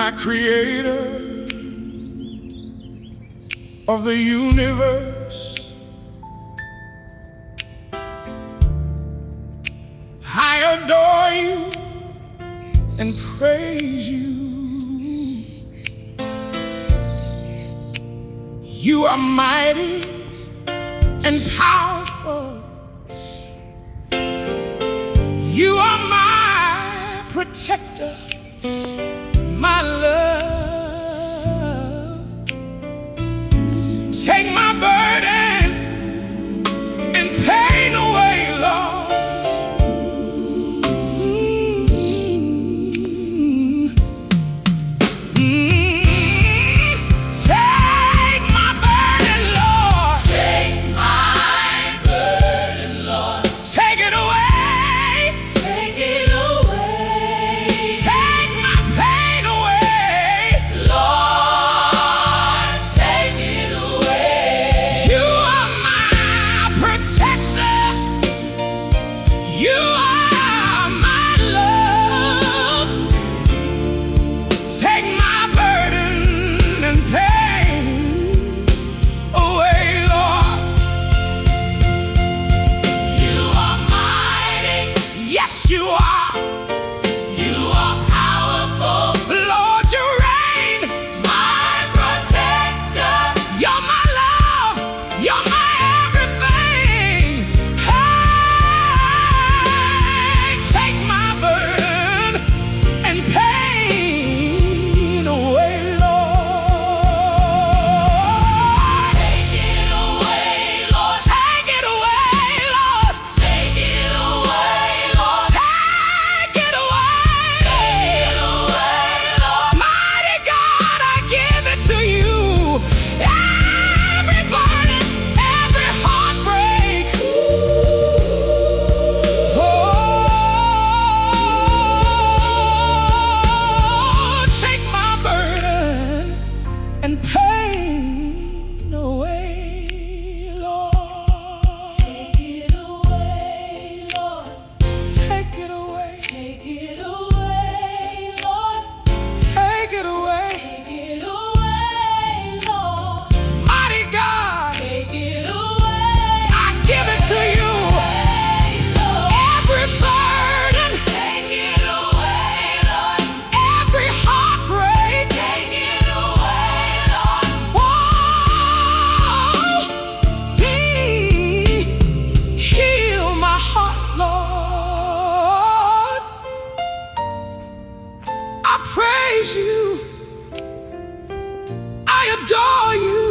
my creator of the universe. I adore you and praise you. You are mighty and powerful. You are my protector, my love. Take my burden and pain away, Lord. Take my burden, Lord. Take my burden, Lord. Take it away. Take it away. Take my pain away, Lord. Take it away. You are my protector. You are my love. Take my burden and pain away, Lord. You are mighty. Yes, you are. You are powerful. Lord, you reign. My protector. You're my love. You're my everything. Hey, take my burden and pain away, Lord. Take it away, Lord. Take it away, Lord. Take it away, Lord. Take it away. Take it away, Lord. Mighty God, I give it to you. Every burden, every heartbreak. Oh, take my burden and pain away, Lord. Take it away, Lord. Take it away. Take it away, Lord. Take it away. Take it away, Lord. Mighty God, take it away. I give it to you. Every burden, take it away, Lord. Every heartbreak, take it away, Lord. Whoa, heal my heart, Lord. I praise you. I adore you.